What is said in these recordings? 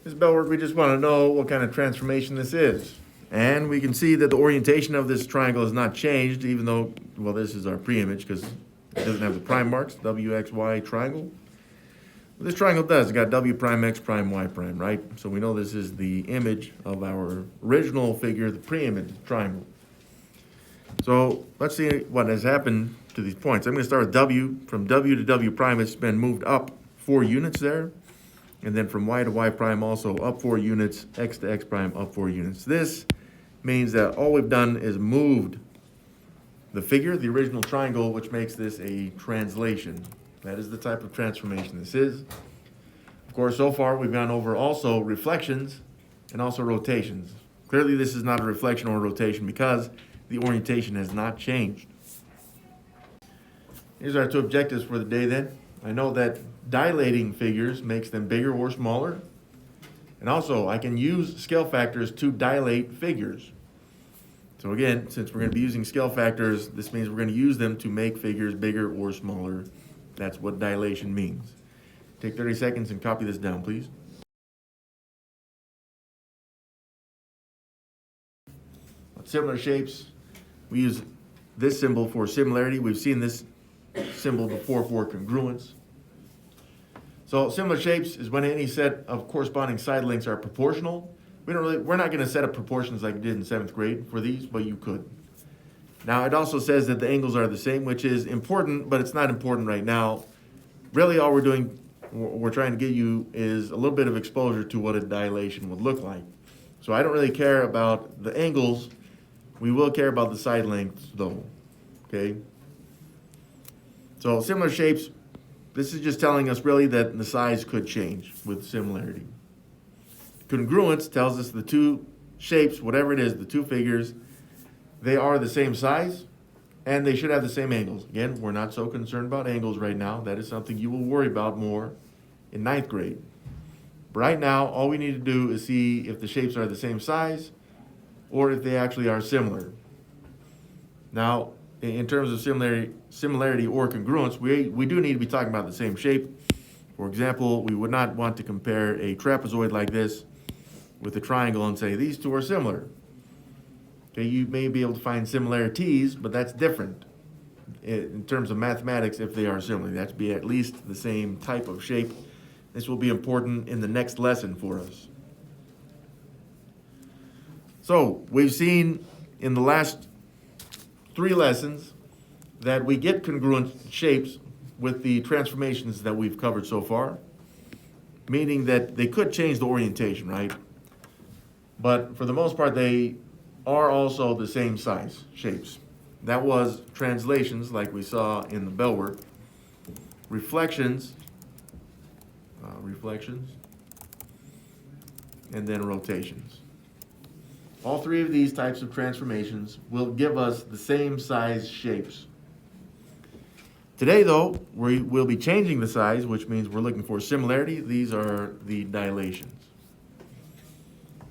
This bellwork, we just want to know what kind of transformation this is. And we can see that the orientation of this triangle has not changed, even though, well, this is our pre-image because it doesn't have the prime marks, W, X, Y triangle. But this triangle does. It's got W prime, X prime, Y prime, right? So we know this is the image of our original figure, the pre-image triangle. So let's see what has happened to these points. I'm going to start with W. From W to W prime, it's been moved up 4 units there. And then from Y to Y prime also up 4 units, X to X prime up 4 units. This means that all we've done is moved the figure, the original triangle, which makes this a translation. That is the type of transformation this is. Of course, so far we've gone over also reflections and also rotations. Clearly this is not a reflection or rotation because the orientation has not changed. Here's our 2 objectives for the day then. I know that dilating figures makes them bigger or smaller. And also, I can use scale factors to dilate figures. So again, since we're going to be using scale factors, this means we're going to use them to make figures bigger or smaller. That's what dilation means. Take 30 seconds and copy this down, please. Similar shapes, we use this symbol for similarity. We've seen this symbol before for congruence. So similar shapes is when any set of corresponding side lengths are proportional. We're not going to set up proportions like we did in 7th grade for these, but you could. Now it also says that the angles are the same, which is important, but it's not important right now. Really all we're trying to get you is a little bit of exposure to what a dilation would look like. So I don't really care about the angles. We will care about the side lengths though, okay? So similar shapes, this is just telling us really that the size could change with similarity. Congruence tells us the 2 shapes, whatever it is, the 2 figures, they are the same size and they should have the same angles. Again, we're not so concerned about angles right now. That is something you will worry about more in 9th grade. But right now, all we need to do is see if the shapes are the same size or if they actually are similar. Now, in terms of similarity or congruence, we do need to be talking about the same shape. For example, we would not want to compare a trapezoid like this with a triangle and say these 2 are similar. Okay, you may be able to find similarities, but that's different in terms of mathematics if they are similar. They have to be at least the same type of shape. This will be important in the next lesson for us. So we've seen in the last 3 lessons that we get congruent shapes with the transformations that we've covered so far, meaning that they could change the orientation, right? But for the most part, they are also the same size shapes. That was translations, like we saw in the bellwork, reflections, and then rotations. All 3 of these types of transformations will give us the same size shapes. Today, though, we will be changing the size, which means we're looking for similarity. These are the dilations.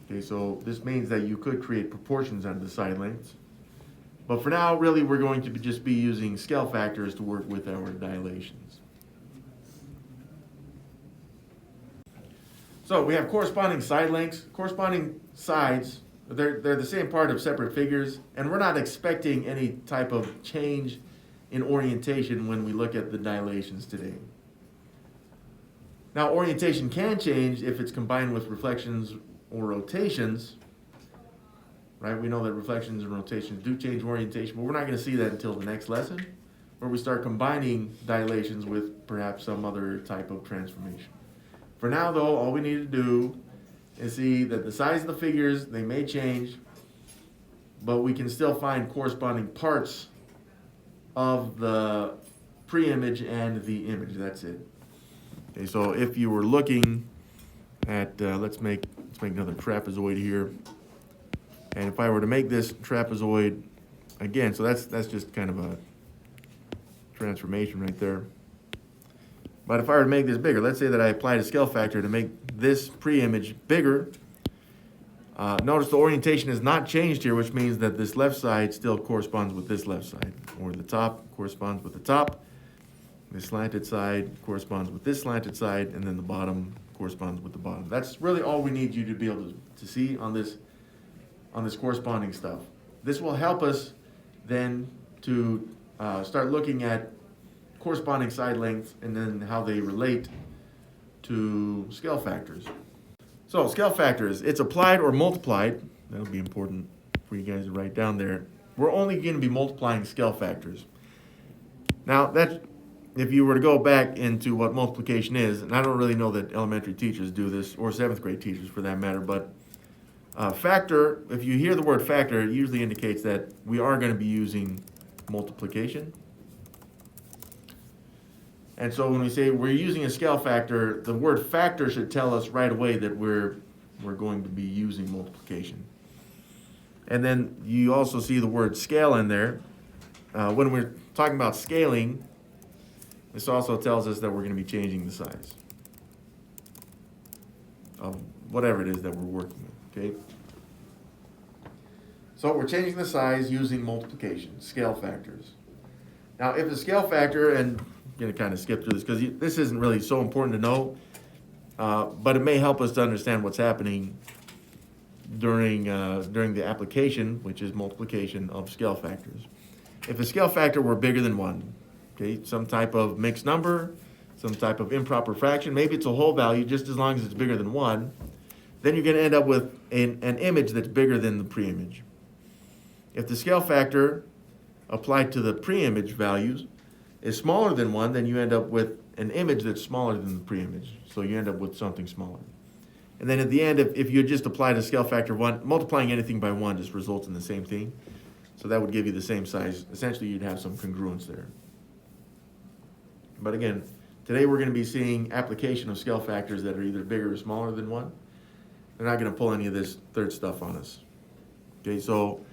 Okay, so this means that you could create proportions on the side lengths. But for now, really, we're going to just be using scale factors to work with our dilations. So we have corresponding side lengths. Corresponding sides, they're the same part of separate figures, and we're not expecting any type of change in orientation when we look at the dilations today. Now, orientation can change if it's combined with reflections or rotations, right? We know that reflections and rotations do change orientation, but we're not going to see that until the next lesson, where we start combining dilations with perhaps some other type of transformation. For now, though, all we need to do is see that the size of the figures, they may change, but we can still find corresponding parts of the pre-image and the image. That's it. Okay, so if you were looking at, let's make another trapezoid here. And if I were to make this trapezoid, again, so that's just kind of a transformation right there. But if I were to make this bigger, let's say that I applied a scale factor to make this pre-image bigger. Notice the orientation has not changed here, which means that this left side still corresponds with this left side, or the top corresponds with the top. This slanted side corresponds with this slanted side, and then the bottom corresponds with the bottom. That's really all we need you to be able to see on this corresponding stuff. This will help us then to start looking at corresponding side lengths and then how they relate to scale factors. So scale factors, it's applied or multiplied. That'll be important for you guys to write down there. We're only going to be multiplying scale factors. Now, that's, if you were to go back into what multiplication is, and I don't really know that elementary teachers do this, or 7th grade teachers for that matter, but factor, if you hear the word factor, it usually indicates that we are going to be using multiplication. And so when we say we're using a scale factor, the word factor should tell us right away that we're going to be using multiplication. And then you also see the word scale in there. When we're talking about scaling, this also tells us that we're going to be changing the size of whatever it is that we're working with, okay? So we're changing the size using multiplication, scale factors. Now, if the scale factor, and I'm going to kind of skip through this because this isn't really so important to know, but it may help us to understand what's happening during the application, which is multiplication of scale factors. If the scale factor were bigger than 1, okay, some type of mixed number, some type of improper fraction, maybe it's a whole value just as long as it's bigger than 1, then you're going to end up with an image that's bigger than the pre-image. If the scale factor applied to the pre-image values is smaller than 1, then you end up with an image that's smaller than the pre-image. So you end up with something smaller. And then at the end, if you just applied a scale factor of 1, multiplying anything by 1 just results in the same thing. So that would give you the same size. Essentially, you'd have some congruence there. But again, today we're going to be seeing application of scale factors that are either bigger or smaller than 1. They're not going to pull any of this third stuff on us. Okay, so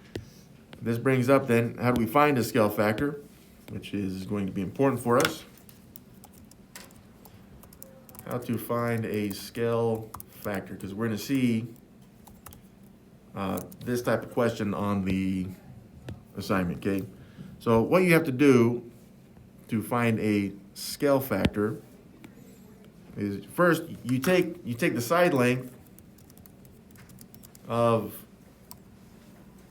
this brings up then, how do we find a scale factor, which is going to be important for us. How to find a scale factor, because we're going to see this type of question on the assignment, okay? So what you have to do to find a scale factor is first you take the side length of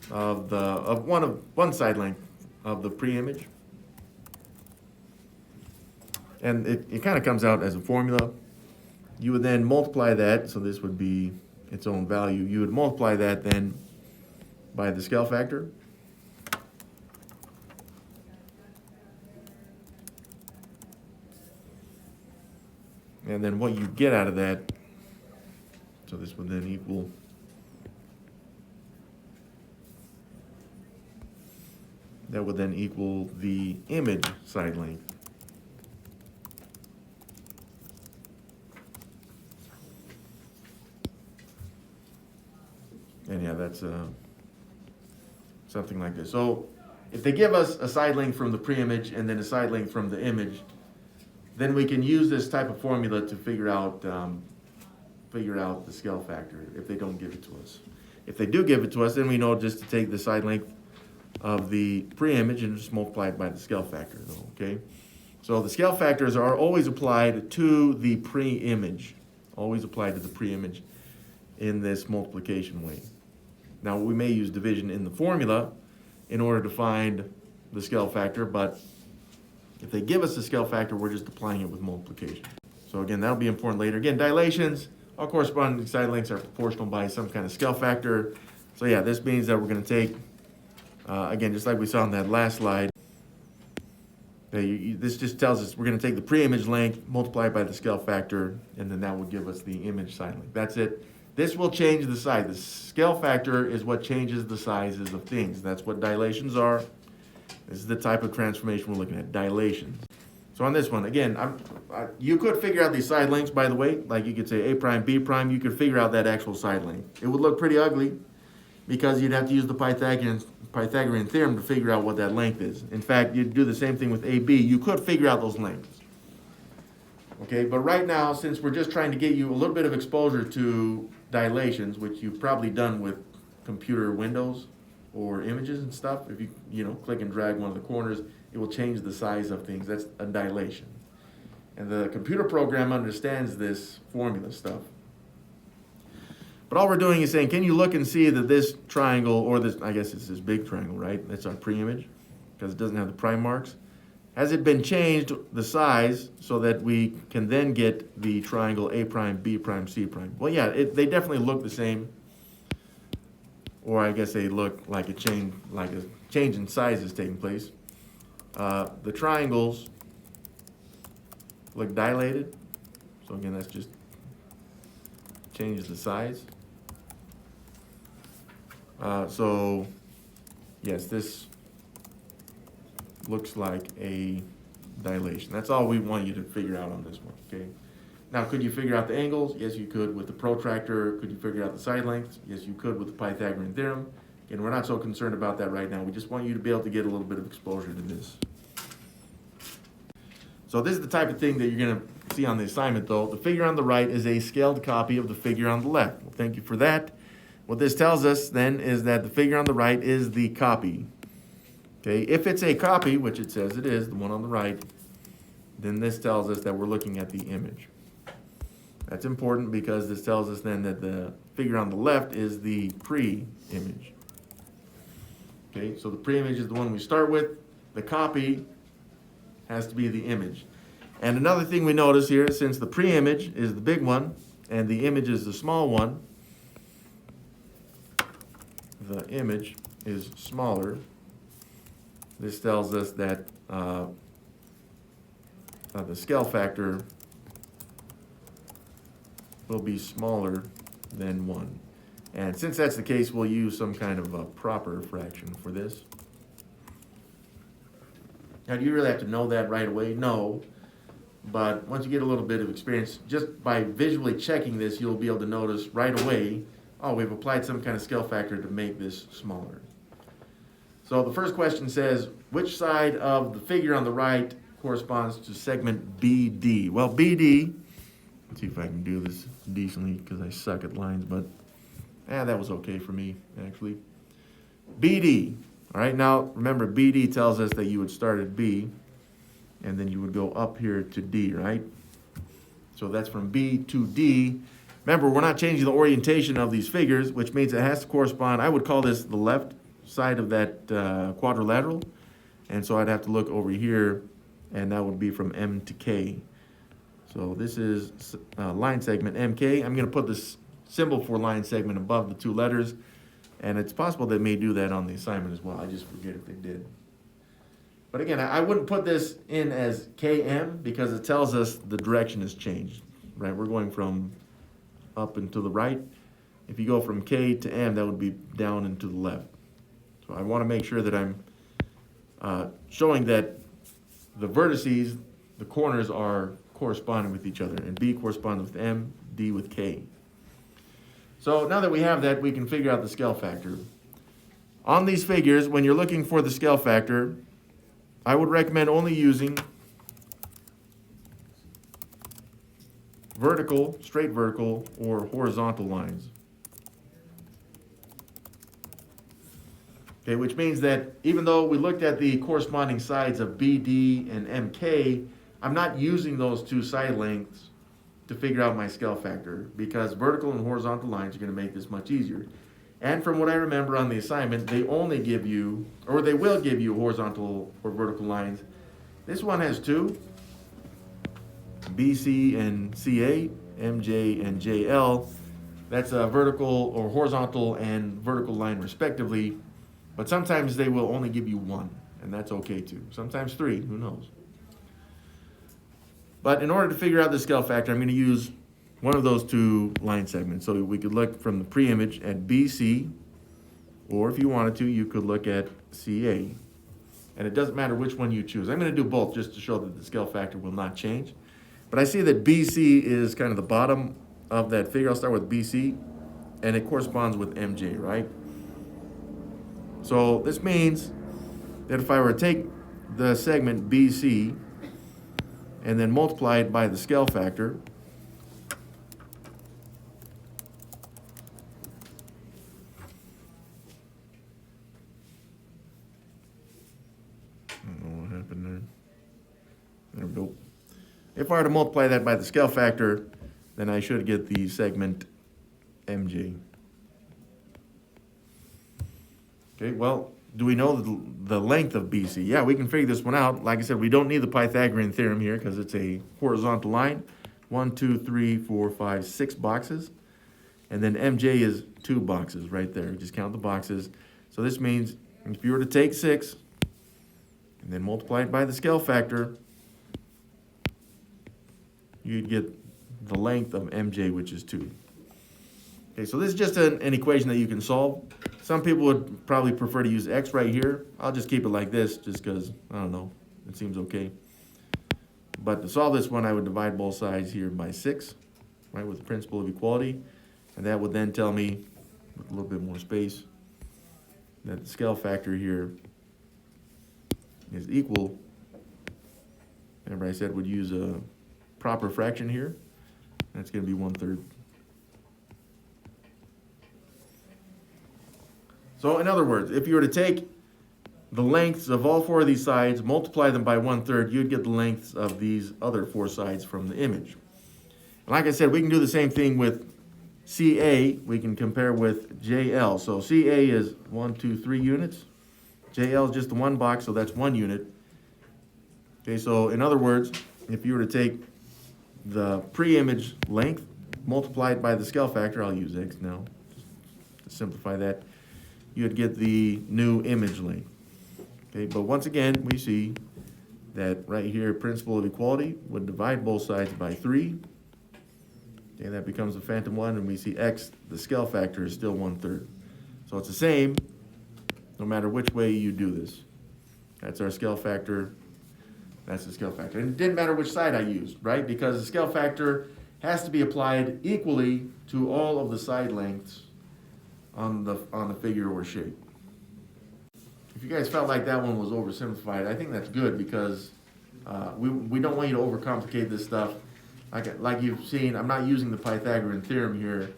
one side length of the pre-image, and it kind of comes out as a formula. You would then multiply that, so this would be its own value. You would multiply that then by the scale factor. And then what you get out of that, so this would then equal the image side length. And yeah, that's something like this. So if they give us a side length from the pre-image and then a side length from the image, then we can use this type of formula to figure out the scale factor if they don't give it to us. If they do give it to us, then we know just to take the side length of the pre-image and just multiply it by the scale factor, though, okay? So the scale factors are always applied to the pre-image, always applied to the pre-image in this multiplication way. Now, we may use division in the formula in order to find the scale factor, but if they give us the scale factor, we're just applying it with multiplication. So again, that'll be important later. Again, dilations, all corresponding side lengths are proportional by some kind of scale factor. So yeah, this means that we're going to take, again, just like we saw on that last slide, this just tells us we're going to take the pre-image length, multiply it by the scale factor, and then that will give us the image side length. That's it. This will change the size. The scale factor is what changes the sizes of things. That's what dilations are. This is the type of transformation we're looking at, dilations. So on this one, again, you could figure out these side lengths, by the way. Like you could say A prime, B prime. You could figure out that actual side length. It would look pretty ugly because you'd have to use the Pythagorean theorem to figure out what that length is. In fact, you'd do the same thing with AB. You could figure out those lengths. Okay, but right now, since we're just trying to get you a little bit of exposure to dilations, which you've probably done with computer windows or images and stuff, if you click and drag one of the corners, it will change the size of things. That's a dilation. And the computer program understands this formula stuff. But all we're doing is saying, can you look and see that this triangle, or this, I guess it's this big triangle, right? That's our pre-image, because it doesn't have the prime marks. Has it been changed, the size, so that we can then get the triangle A prime, B prime, C prime? Well, yeah, they definitely look the same. Or I guess they look like a change in size is taking place. The triangles look dilated. So again, that's just changes the size. So yes, this looks like a dilation. That's all we want you to figure out on this one, okay? Now, could you figure out the angles? Yes, you could with the protractor. Could you figure out the side lengths? Yes, you could with the Pythagorean theorem. Again, we're not so concerned about that right now. We just want you to be able to get a little bit of exposure to this. So this is the type of thing that you're going to see on the assignment, though. The figure on the right is a scaled copy of the figure on the left. Well, thank you for that. What this tells us, then, is that the figure on the right is the copy. Okay, if it's a copy, which it says it is, the one on the right, then this tells us that we're looking at the image. That's important because this tells us then that the figure on the left is the pre-image. Okay, so the pre-image is the one we start with. The copy has to be the image. And another thing we notice here, since the pre-image is the big one and the image is the small one, the image is smaller. This tells us that the scale factor will be smaller than 1. And since that's the case, we'll use some kind of a proper fraction for this. Now, do you really have to know that right away? No. But once you get a little bit of experience, just by visually checking this, you'll be able to notice right away, oh, we've applied some kind of scale factor to make this smaller. So the first question says, which side of the figure on the right corresponds to segment BD? Well, BD, let's see if I can do this decently because I suck at lines, but that was okay for me, actually. BD, all right, now remember BD tells us that you would start at B and then you would go up here to D, right? So that's from B to D. Remember, we're not changing the orientation of these figures, which means it has to correspond. I would call this the left side of that quadrilateral. And so I'd have to look over here, and that would be from M to K. So this is line segment MK. I'm going to put this symbol for line segment above the 2 letters. And it's possible they may do that on the assignment as well. I just forget if they did. But again, I wouldn't put this in as KM because it tells us the direction has changed, right? We're going from up and to the right. If you go from K to M, that would be down and to the left. So I want to make sure that I'm showing that the vertices, the corners are corresponding with each other, and B corresponds with M, D with K. So now that we have that, we can figure out the scale factor. On these figures, when you're looking for the scale factor, I would recommend only using vertical, straight vertical, or horizontal lines. Okay, which means that even though we looked at the corresponding sides of BD and MK, I'm not using those 2 side lengths to figure out my scale factor because vertical and horizontal lines are going to make this much easier. And from what I remember on the assignment, they only give you, or they will give you horizontal or vertical lines. This one has 2, BC and CA, MJ and JL. That's a vertical or horizontal and vertical line respectively. But sometimes they will only give you 1, and that's okay too. Sometimes 3, who knows? But in order to figure out the scale factor, I'm going to use one of those 2 line segments. So we could look from the pre-image at BC, or if you wanted to, you could look at CA. And it doesn't matter which one you choose. I'm going to do both just to show that the scale factor will not change. But I see that BC is kind of the bottom of that figure. I'll start with BC, and it corresponds with MJ, right? So this means that if I were to take the segment BC and then multiply it by the scale factor, I don't know what happened there. There we go. if I were to multiply that by the scale factor, then I should get the segment MJ. Okay, well, do we know the length of BC? Yeah, we can figure this one out. Like I said, we don't need the Pythagorean theorem here because it's a horizontal line. 1, 2, 3, 4, 5, 6 boxes. And then MJ is 2 boxes right there. Just count the boxes. So this means if you were to take 6 and then multiply it by the scale factor, you'd get the length of MJ, which is 2. Okay, so this is just an equation that you can solve. Some people would probably prefer to use X right here. I'll just keep it like this just because, I don't know, it seems okay. But to solve this one, I would divide both sides here by 6, right, with the principle of equality. And that would then tell me, with a little bit more space, that the scale factor here is equal. Remember I said we'd use a proper fraction here. That's going to be 1/3. So in other words, if you were to take the lengths of all 4 of these sides, multiply them by 1/3, you'd get the lengths of these other 4 sides from the image. And like I said, we can do the same thing with CA. We can compare with JL. So CA is 1, 2, 3 units. JL is just the 1 box, so that's 1 unit. Okay, so in other words, if you were to take the pre-image length, multiply it by the scale factor, I'll use X now to simplify that, you'd get the new image length. Okay, but once again, we see that right here, principle of equality would divide both sides by 3. Okay, that becomes a phantom 1, and we see X, the scale factor, is still 1/3. So it's the same no matter which way you do this. That's our scale factor. That's the scale factor. And it didn't matter which side I used, right? Because the scale factor has to be applied equally to all of the side lengths on the figure or shape. If you guys felt like that one was oversimplified, I think that's good because we don't want you to overcomplicate this stuff. Like you've seen, I'm not using the Pythagorean theorem here.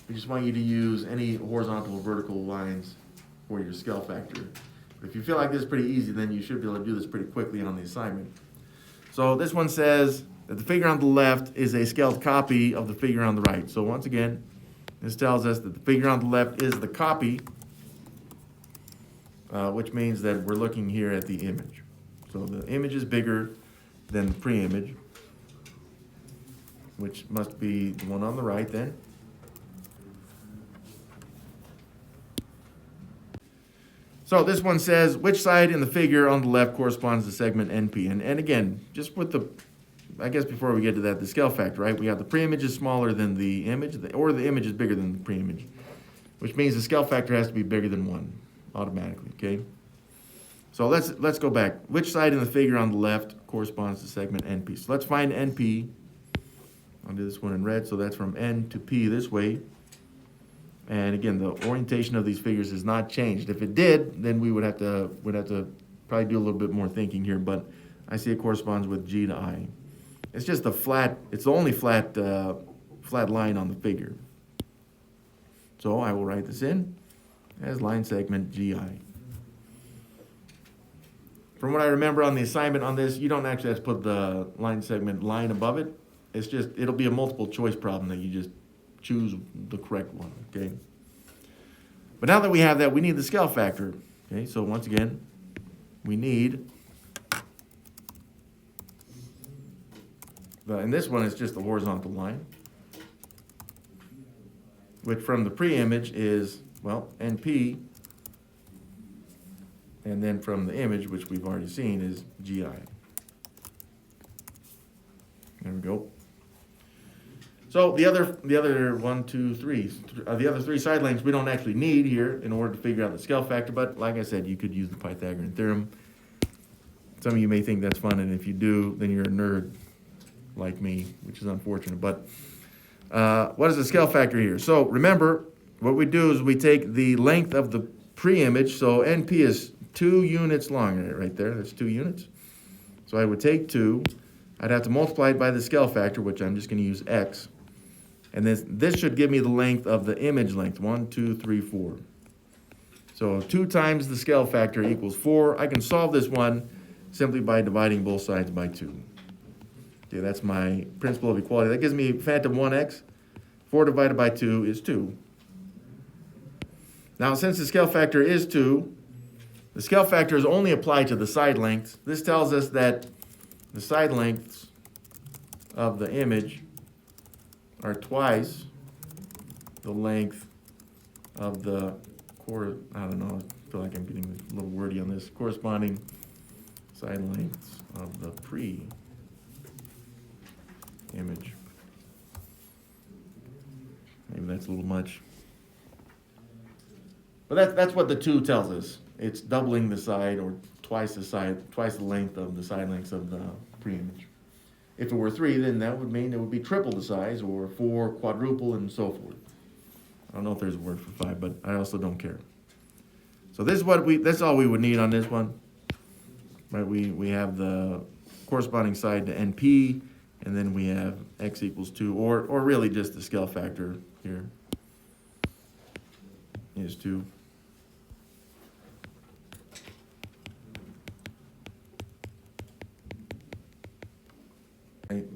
We just want you to use any horizontal or vertical lines for your scale factor. But if you feel like this is pretty easy, then you should be able to do this pretty quickly on the assignment. So this one says that the figure on the left is a scaled copy of the figure on the right. So once again, this tells us that the figure on the left is the copy, which means that we're looking here at the image. So the image is bigger than the pre-image, which must be the one on the right then. So this one says, which side in the figure on the left corresponds to segment NP? And again, just with the, I guess before we get to that, the scale factor, right? We have the pre-image is smaller than the image, or the image is bigger than the pre-image, which means the scale factor has to be bigger than 1 automatically, okay? So let's go back. Which side in the figure on the left corresponds to segment NP? So let's find NP. I'll do this one in red, so that's from N to P this way. And again, the orientation of these figures has not changed. If it did, then we'd have to probably do a little bit more thinking here, but I see it corresponds with G to I. It's just a flat, it's the only flat line on the figure. So I will write this in as line segment GI. From what I remember on the assignment on this, you don't actually have to put the line segment line above it. It's just, it'll be a multiple choice problem that you just choose the correct one, okay? But now that we have that, we need the scale factor, okay? So once again, we need, and this one is just the horizontal line, which from the pre-image is, well, NP, and then from the image, which we've already seen, is GI. There we go. So the other 1, 2, 3, the other 3 side lengths we don't actually need here in order to figure out the scale factor, but like I said, you could use the Pythagorean theorem. Some of you may think that's fun, and if you do, then you're a nerd like me, which is unfortunate. But what is the scale factor here? So remember, what we do is we take the length of the pre-image, so NP is 2 units long right there, that's 2 units. So I would take 2, I'd have to multiply it by the scale factor, which I'm just going to use X. And this should give me the length of the image length, 1, 2, 3, 4. So 2 times the scale factor equals 4. I can solve this one simply by dividing both sides by 2. Okay, that's my principle of equality. That gives me phantom 1x. 4 divided by 2 is 2. Now, since the scale factor is 2, the scale factor is only applied to the side lengths. This tells us that the side lengths of the image are twice the length of the I don't know, I feel like I'm getting a little wordy on this, corresponding side lengths of the pre-image. Maybe that's a little much. But that's what the 2 tells us. It's doubling the side, or twice the length of the side lengths of the pre-image. If it were 3, then that would mean it would be triple the size, or 4, quadruple, and so forth. I don't know if there's a word for 5, but I also don't care. So this is that's all we would need on this one. Right? We have the corresponding side to NP, and then we have x equals 2, or really just the scale factor here is 2.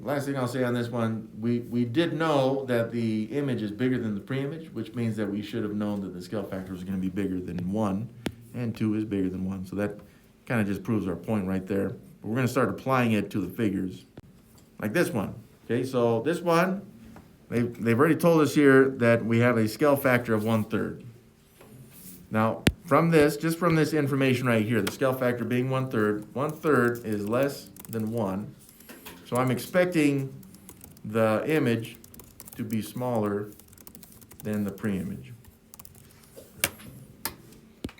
Last thing I'll say on this one, we did know that the image is bigger than the pre-image, which means that we should have known that the scale factor is going to be bigger than 1, and 2 is bigger than 1. So that kind of just proves our point right there. But we're going to start applying it to the figures, like this one. Okay, so this one, they've already told us here that we have a scale factor of 1/3. Now, just from this information right here, the scale factor being 1/3, 1/3 is less than 1. So I'm expecting the image to be smaller than the pre-image.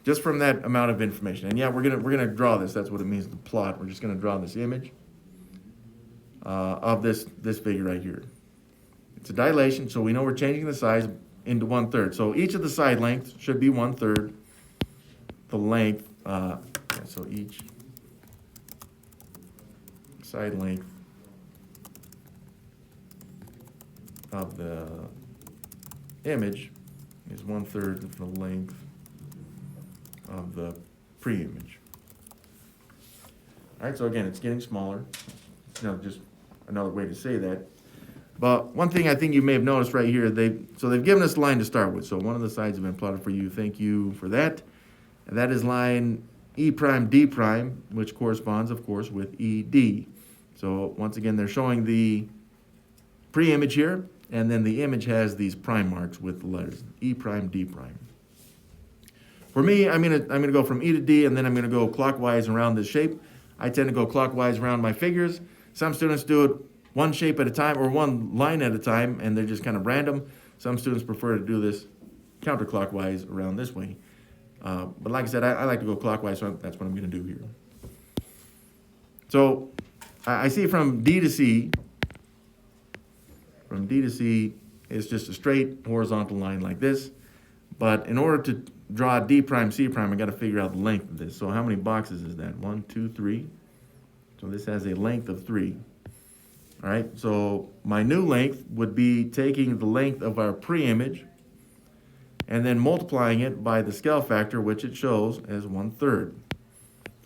Just from that amount of information. And yeah, we're gonna draw this. That's what it means to plot. We're just gonna draw this image of this figure right here. It's a dilation, so we know we're changing the size into 1/3. So each of the side lengths should be 1/3 the length. So each side length of the image is 1/3 of the length of the pre-image. All right, so again, it's getting smaller. Just another way to say that. But one thing I think you may have noticed right here, they've given us a line to start with. So one of the sides have been plotted for you. Thank you for that. And that is line E prime D prime, which corresponds, of course, with ED. So once again, they're showing the pre-image here, and then the image has these prime marks with the letters E prime D prime. For me, I'm gonna go from E to D, and then I'm gonna go clockwise around this shape. I tend to go clockwise around my figures. Some students do it one shape at a time, or one line at a time, and they're just kind of random. Some students prefer to do this counterclockwise around this way. But like I said, I like to go clockwise, so that's what I'm going to do here. So I see from D to C, it's just a straight horizontal line like this. But in order to draw D prime, C prime, I got to figure out the length of this. So how many boxes is that? 1, 2, 3. So this has a length of 3. All right, so my new length would be taking the length of our pre-image and then multiplying it by the scale factor, which it shows as 1/3.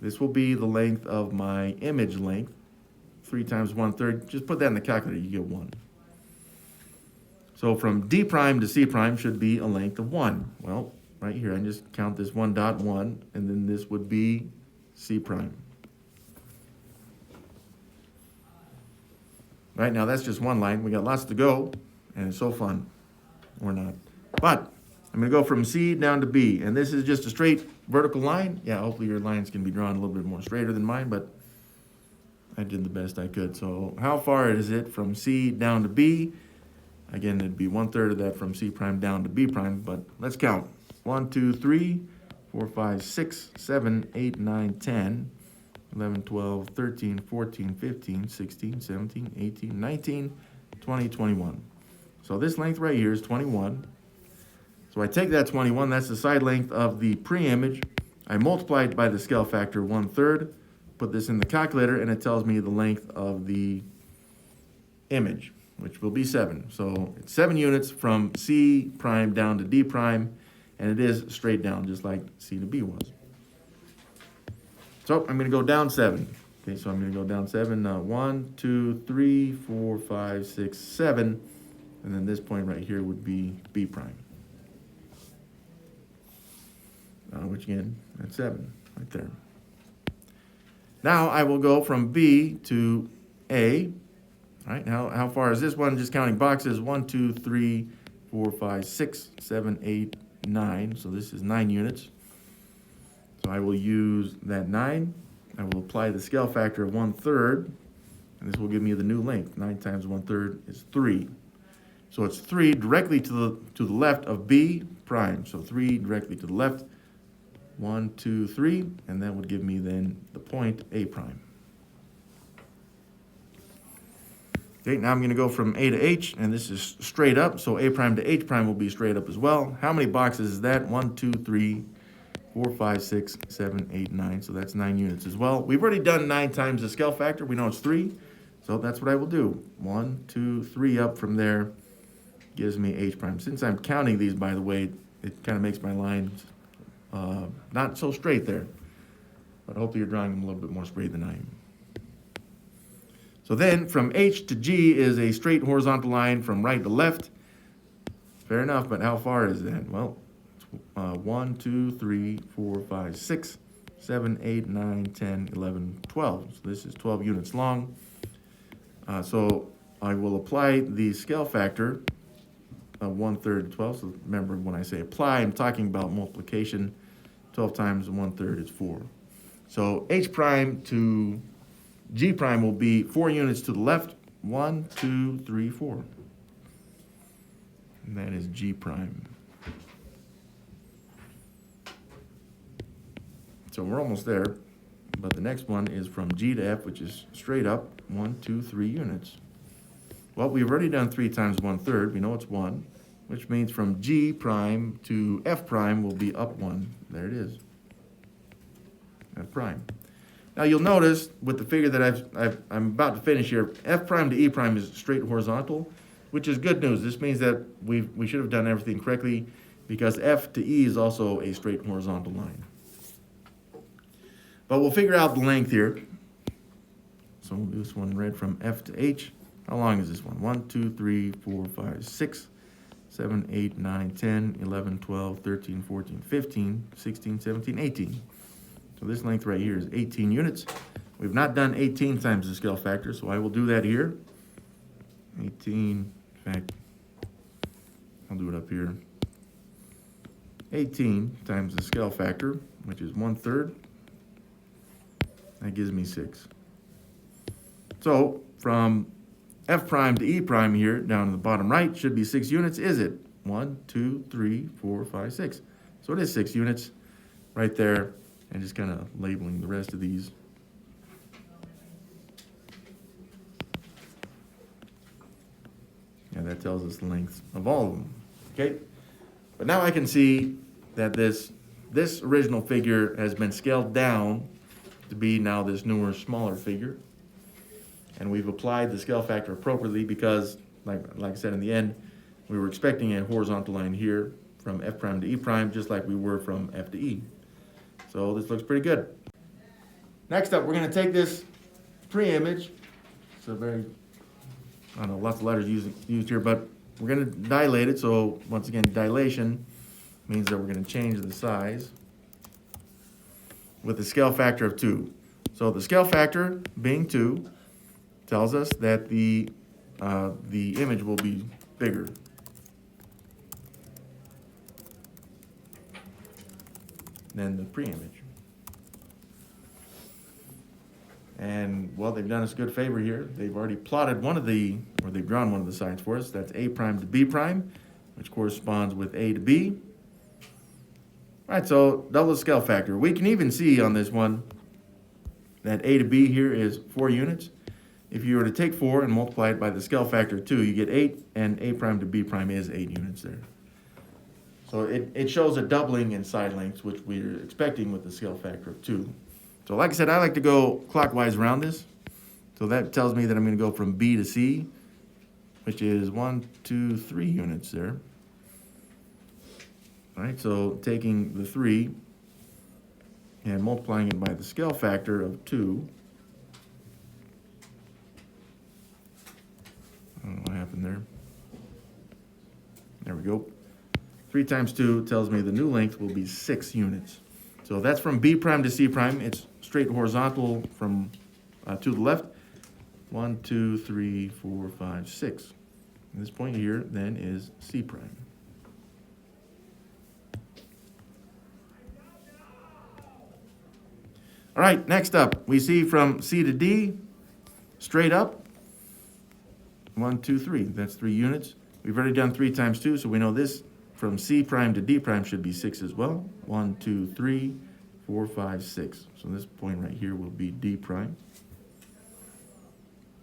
This will be the length of my image length. 3 times 1/3, just put that in the calculator, you get 1. So from D prime to C prime should be a length of 1. Well, right here, I just count this 1.1, and then this would be C prime. Right now, that's just one line. We got lots to go, and it's so fun. Or not. But I'm going to go from C down to B, and this is just a straight vertical line. Yeah, hopefully your lines can be drawn a little bit more straighter than mine, but I did the best I could. So how far is it from C down to B? Again, it'd be 1/3 of that from C prime down to B prime, but let's count. 1, 2, 3, 4, 5, 6, 7, 8, 9, 10. 11, 12, 13, 14, 15, 16, 17, 18, 19, 20, 21. So this length right here is 21. So I take that 21, that's the side length of the pre-image. I multiply it by the scale factor 1/3, put this in the calculator, and it tells me the length of the image, which will be 7. So it's 7 units from C prime down to D prime, and it is straight down, just like C to B was. So I'm going to go down 7. Okay, so I'm going to go down 7. 1, 2, 3, 4, 5, 6, 7. And then this point right here would be B prime. Which again, that's 7 right there. Now I will go from B to A. All right, now how far is this one? Just counting boxes. 1, 2, 3, 4, 5, 6, 7, 8, 9. So this is 9 units. So I will use that 9. I will apply the scale factor of 1/3. And this will give me the new length. 9 times 1/3 is 3. So it's 3 directly to the left of B prime. So 3 directly to the left. 1, 2, 3, and that would give me then the point A prime. Okay, now I'm going to go from A to H, and this is straight up, so A prime to H prime will be straight up as well. How many boxes is that? 1, 2, 3, 4, 5, 6, 7, 8, 9, so that's 9 units as well. We've already done 9 times the scale factor. We know it's 3, so that's what I will do. 1, 2, 3 up from there gives me H prime. Since I'm counting these, by the way, it kind of makes my lines not so straight there, but hopefully you're drawing them a little bit more straight than I am. So then from H to G is a straight horizontal line from right to left. Fair enough, but how far is that? Well, 1, 2, 3, 4, 5, 6, 7, 8, 9, 10, 11, 12. So this is 12 units long. So I will apply the scale factor of 1/3 to 12. So remember, when I say apply, I'm talking about multiplication. 12 times 1/3 is 4. So H prime to G prime will be 4 units to the left. 1, 2, 3, 4. And that is G prime. So we're almost there, but the next one is from G to F, which is straight up 1, 2, 3 units. Well, we've already done 3 times 1/3. We know it's 1, which means from G prime to F prime will be up 1. There it is. F prime. Now you'll notice with the figure that I'm about to finish here, F prime to E prime is straight horizontal, which is good news. This means that we should have done everything correctly because F to E is also a straight horizontal line. But we'll figure out the length here. So we'll do this one red from F to H. How long is this one? 1, 2, 3, 4, 5, 6, 7, 8, 9, 10, 11, 12, 13, 14, 15, 16, 17, 18. So this length right here is 18 units. We've not done 18 times the scale factor, so I will do that here. 18, in fact, I'll do it up here. 18 times the scale factor, which is 1/3. That gives me 6. So from F prime to E prime here, down in the bottom right, should be 6 units, is it? 1, 2, 3, 4, 5, 6. So it is 6 units right there, and just kind of labeling the rest of these. And that tells us the length of all of them, okay? But now I can see that this original figure has been scaled down to be now this newer, smaller figure. And we've applied the scale factor appropriately because, like I said in the end, we were expecting a horizontal line here from F prime to E prime, just like we were from F to E. So this looks pretty good. Next up, we're going to take this pre-image. It's a very, I don't know, lots of letters used here, but we're going to dilate it. So once again, dilation means that we're going to change the size with the scale factor of 2. So the scale factor being 2 tells us that the image will be bigger. Than the pre-image. And, well, they've done us a good favor here. They've already plotted they've drawn one of the sides for us. That's A prime to B prime, which corresponds with A to B. All right, so double the scale factor. We can even see on this one that A to B here is 4 units. If you were to take 4 and multiply it by the scale factor of 2, you get 8, and A prime to B prime is 8 units there. So it shows a doubling in side lengths, which we're expecting with the scale factor of 2. So like I said, I like to go clockwise around this. So that tells me that I'm going to go from B to C, which is 1, 2, 3 units there. All right, so taking the 3 and multiplying it by the scale factor of 2 happened there. There we go. 3 times 2 tells me the new length will be 6 units. So that's from B prime to C prime. It's straight horizontal from to the left. 1, 2, 3, 4, 5, 6. And this point here then is C prime. All right, next up, we see from C to D, straight up, 1, 2, 3. That's 3 units. We've already done 3 times 2, so we know this from C prime to D prime should be 6 as well. 1, 2, 3, 4, 5, 6. So this point right here will be D prime,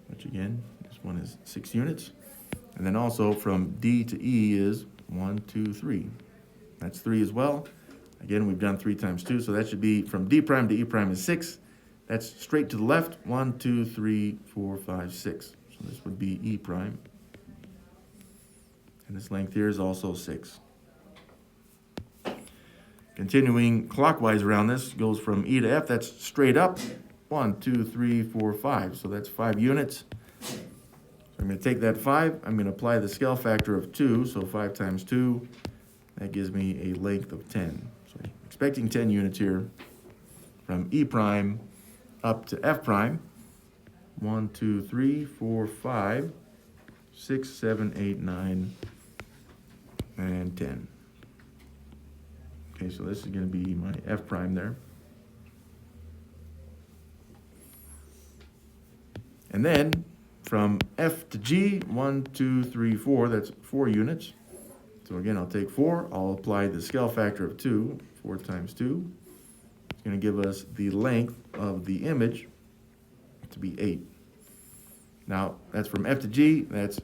which again, this one is 6 units. And then also from D to E is 1, 2, 3. That's 3 as well. Again, we've done 3 times 2, so that should be from D prime to E prime is 6. That's straight to the left. 1, 2, 3, 4, 5, 6. So this would be E prime. And this length here is also 6. Continuing clockwise around this, goes from E to F. That's straight up. 1, 2, 3, 4, 5. So that's 5 units. So I'm going to take that 5. I'm going to apply the scale factor of 2. So 5 times 2, that gives me a length of 10. So I'm expecting 10 units here from E prime up to F prime. 1, 2, 3, 4, 5, 6, 7, 8, 9, and 10. Okay, so this is going to be my F prime there. And then from F to G, 1, 2, 3, 4, that's 4 units. So again, I'll take 4, I'll apply the scale factor of 2, 4 times 2. It's going to give us the length of the image to be 8. Now, that's from F to G, that's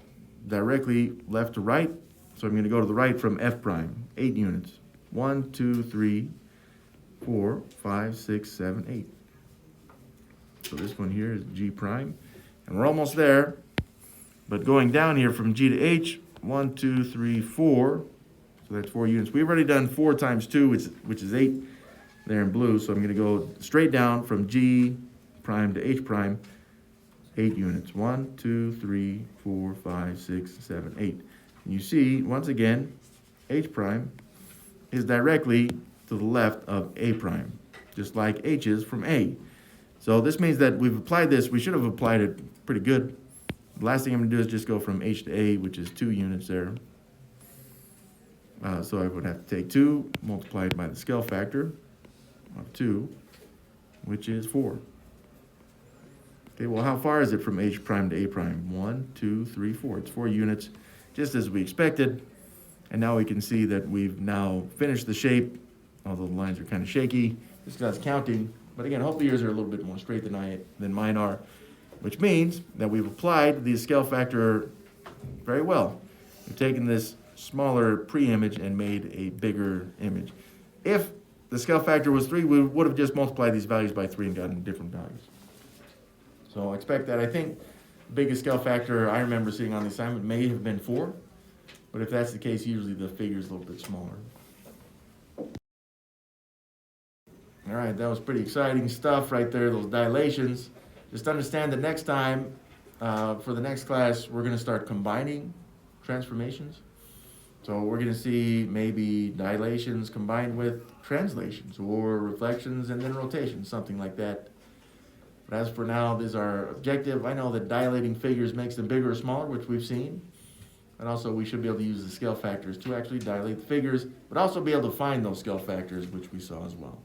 directly left to right. So I'm going to go to the right from F prime, 8 units. 1, 2, 3, 4, 5, 6, 7, 8. So this one here is G prime. And we're almost there. But going down here from G to H, 1, 2, 3, 4. So that's 4 units. We've already done 4 times 2, which is 8 there in blue. So I'm going to go straight down from G prime to H prime, 8 units. 1, 2, 3, 4, 5, 6, 7, 8. And you see, once again, H prime is directly to the left of A prime, just like H is from A. So this means that we've applied this. We should have applied it pretty good. The last thing I'm going to do is just go from H to A, which is 2 units there. So I would have to take 2, multiply it by the scale factor of 2, which is 4. Okay, well, how far is it from H prime to A prime? 1, 2, 3, 4. It's 4 units, just as we expected. And now we can see that we've now finished the shape, although the lines are kind of shaky. This guy's counting. But again, hopefully yours are a little bit more straight than mine are, which means that we've applied the scale factor very well. We've taken this smaller pre-image and made a bigger image. If the scale factor was 3, we would have just multiplied these values by 3 and gotten different values. So I expect that. I think the biggest scale factor I remember seeing on the assignment may have been 4, but if that's the case, usually the figure is a little bit smaller. All right, that was pretty exciting stuff right there, those dilations. Just understand that next time, for the next class, we're going to start combining transformations. So we're going to see maybe dilations combined with translations, or reflections and then rotations, something like that. But as for now, this is our objective. I know that dilating figures makes them bigger or smaller, which we've seen. And also we should be able to use the scale factors to actually dilate the figures, but also be able to find those scale factors, which we saw as well.